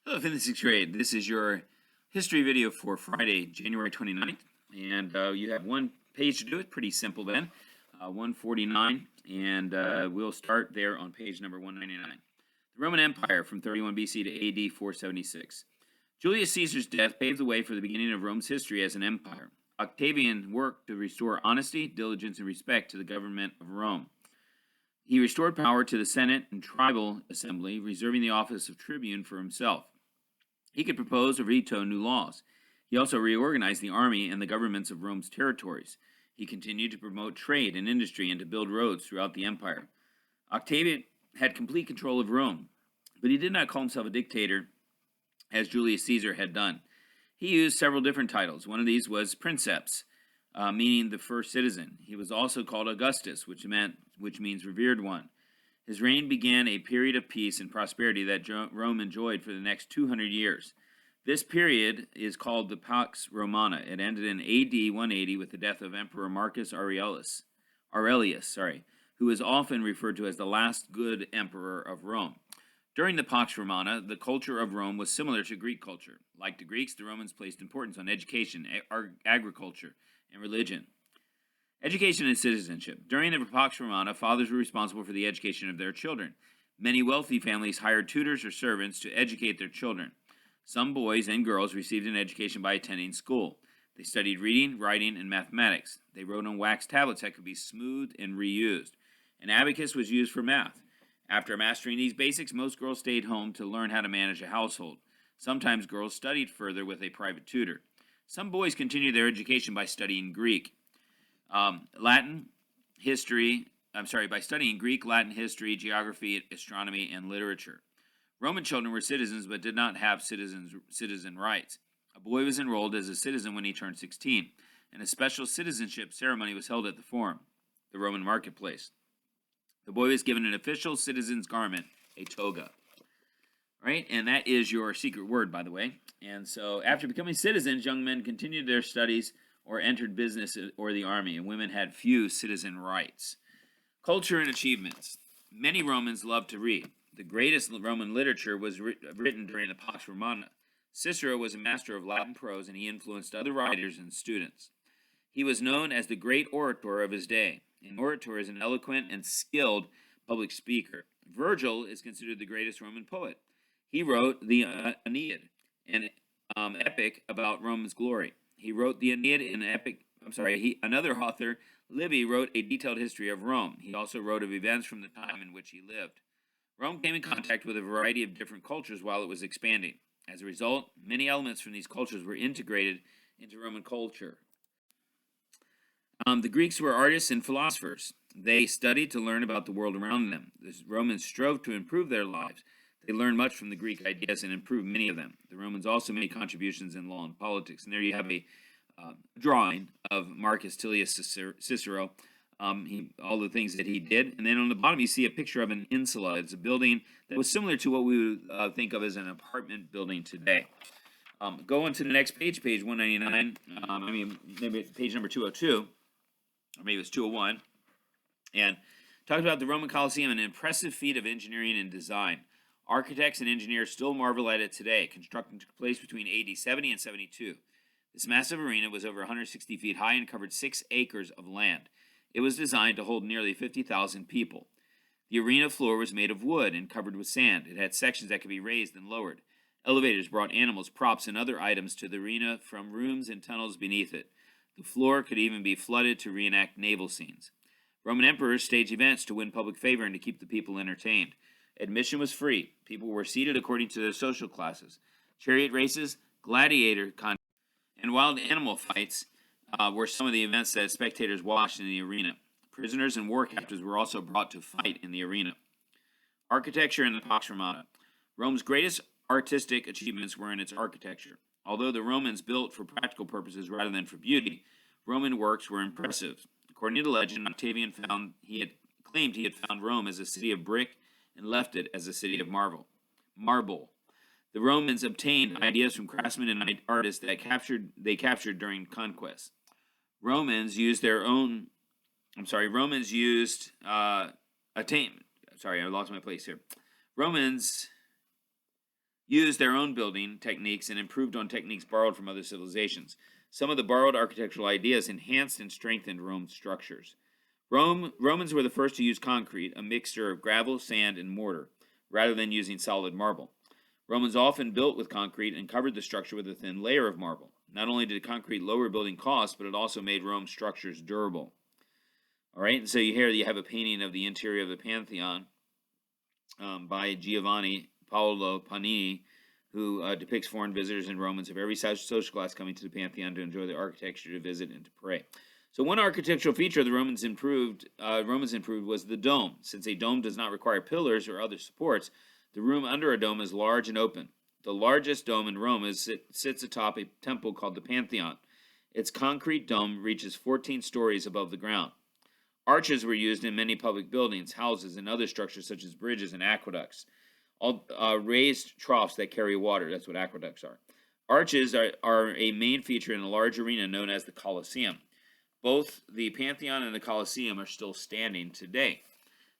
Hello, in the sixth grade. This is your history video for Friday, January 29th. And you have one page to do it. Pretty simple then. 149. And we'll start there on page number 199. The Roman Empire from 31 BC to AD 476. Julius Caesar's death paved the way for the beginning of Rome's history as an empire. Octavian worked to restore honesty, diligence, and respect to the government of Rome. He restored power to the Senate and tribal assembly, reserving the office of tribune for himself. He could propose or veto new laws. He also reorganized the army and the governments of Rome's territories. He continued to promote trade and industry and to build roads throughout the empire. Octavian had complete control of Rome, but he did not call himself a dictator as Julius Caesar had done. He used several different titles. One of these was princeps, meaning the first citizen. He was also called Augustus, which means revered one. His reign began a period of peace and prosperity that Rome enjoyed for the next 200 years. This period is called the Pax Romana. It ended in AD 180 with the death of Emperor Marcus Aurelius, who is often referred to as the last good emperor of Rome. During the Pax Romana, the culture of Rome was similar to Greek culture. Like the Greeks, the Romans placed importance on education, agriculture, and religion. Education and citizenship. During the Pax Romana, fathers were responsible for the education of their children. Many wealthy families hired tutors or servants to educate their children. Some boys and girls received an education by attending school. They studied reading, writing, and mathematics. They wrote on wax tablets that could be smoothed and reused. An abacus was used for math. After mastering these basics, most girls stayed home to learn how to manage a household. Sometimes girls studied further with a private tutor. Some boys continued their education by studying Greek. By studying Greek, Latin, history, geography, astronomy, and literature. Roman children were citizens but did not have citizen rights. A boy was enrolled as a citizen when he turned 16, and a special citizenship ceremony was held at the Forum, the Roman marketplace. The boy was given an official citizen's garment, a toga. Right, and that is your secret word, by the way. And so after becoming citizens, young men continued their studies or entered business or the army, and women had few citizen rights. Culture and achievements. Many Romans loved to read. The greatest Roman literature was written during the Pax Romana. Cicero was a master of Latin prose, and he influenced other writers and students. He was known as the great orator of his day. An orator is an eloquent and skilled public speaker. Virgil is considered the greatest Roman poet. He wrote the Aeneid, an epic about Rome's glory. He wrote the Aeneid in epic. Another author, Livy, wrote a detailed history of Rome. He also wrote of events from the time in which he lived. Rome came in contact with a variety of different cultures while it was expanding. As a result, many elements from these cultures were integrated into Roman culture. The Greeks were artists and philosophers. They studied to learn about the world around them. The Romans strove to improve their lives. They learned much from the Greek ideas and improved many of them. The Romans also made contributions in law and politics. And there you have a drawing of Marcus Tullius Cicero, all the things that he did. And then on the bottom, you see a picture of an insula. It's a building that was similar to what we would think of as an apartment building today. Go on to the next page, page 199. Maybe page number 202, or maybe it was 201. And talks about the Roman Colosseum, an impressive feat of engineering and design. Architects and engineers still marvel at it today. Construction took place between AD 70 and 72. This massive arena was over 160 feet high and covered 6 acres of land. It was designed to hold nearly 50,000 people. The arena floor was made of wood and covered with sand. It had sections that could be raised and lowered. Elevators brought animals, props, and other items to the arena from rooms and tunnels beneath it. The floor could even be flooded to reenact naval scenes. Roman emperors staged events to win public favor and to keep the people entertained. Admission was free. People were seated according to their social classes. Chariot races, gladiator contests, and wild animal fights were some of the events that spectators watched in the arena. Prisoners and war captives were also brought to fight in the arena. Architecture in the Pax Romana. Rome's greatest artistic achievements were in its architecture. Although the Romans built for practical purposes rather than for beauty, Roman works were impressive. According to legend, Octavian claimed he had found Rome as a city of brick and left it as a city of marble. The Romans obtained ideas from craftsmen and artists that they captured during conquest. Romans used attainment. Sorry, I lost my place here. Romans used their own building techniques and improved on techniques borrowed from other civilizations. Some of the borrowed architectural ideas enhanced and strengthened Rome's structures. Romans were the first to use concrete, a mixture of gravel, sand, and mortar, rather than using solid marble. Romans often built with concrete and covered the structure with a thin layer of marble. Not only did concrete lower building costs, but it also made Rome's structures durable. All right, and so here you have a painting of the interior of the Pantheon by Giovanni Paolo Panini, who depicts foreign visitors and Romans of every social class coming to the Pantheon to enjoy the architecture, to visit, and to pray. So one architectural feature the Romans improved was the dome. Since a dome does not require pillars or other supports, the room under a dome is large and open. The largest dome in Rome sits atop a temple called the Pantheon. Its concrete dome reaches 14 stories above the ground. Arches were used in many public buildings, houses, and other structures such as bridges and aqueducts. All raised troughs that carry water. That's what aqueducts are. Arches are a main feature in a large arena known as the Colosseum. Both the Pantheon and the Colosseum are still standing today.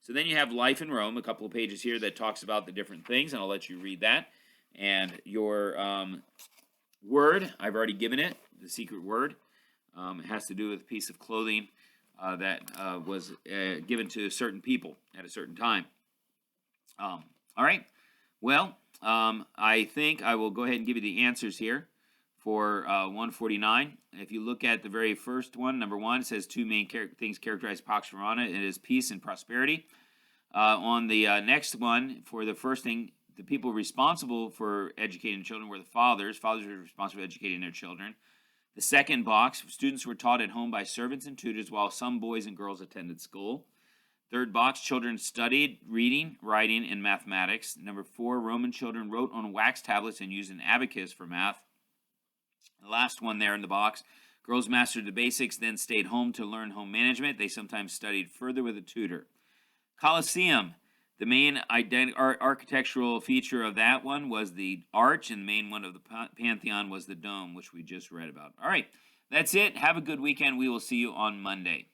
So then you have Life in Rome, a couple of pages here that talks about the different things, and I'll let you read that. And your word, I've already given it, the secret word. It has to do with a piece of clothing that was given to certain people at a certain time. All right. Well, I think I will go ahead and give you the answers here for 149. If you look at the very first one, number 1, it says two main things characterize Pax Romana. It is peace and prosperity. On the next one, for the first thing, the people responsible for educating children were the fathers. Fathers were responsible for educating their children. The second box, students were taught at home by servants and tutors, while some boys and girls attended school. Third box, children studied reading, writing, and mathematics. Number 4, Roman children wrote on wax tablets and used an abacus for math. The last one there in the box, girls mastered the basics, then stayed home to learn home management. They sometimes studied further with a tutor. Colosseum, the main architectural feature of that one was the arch, and the main one of the Pantheon was the dome, which we just read about. All right, that's it. Have a good weekend. We will see you on Monday.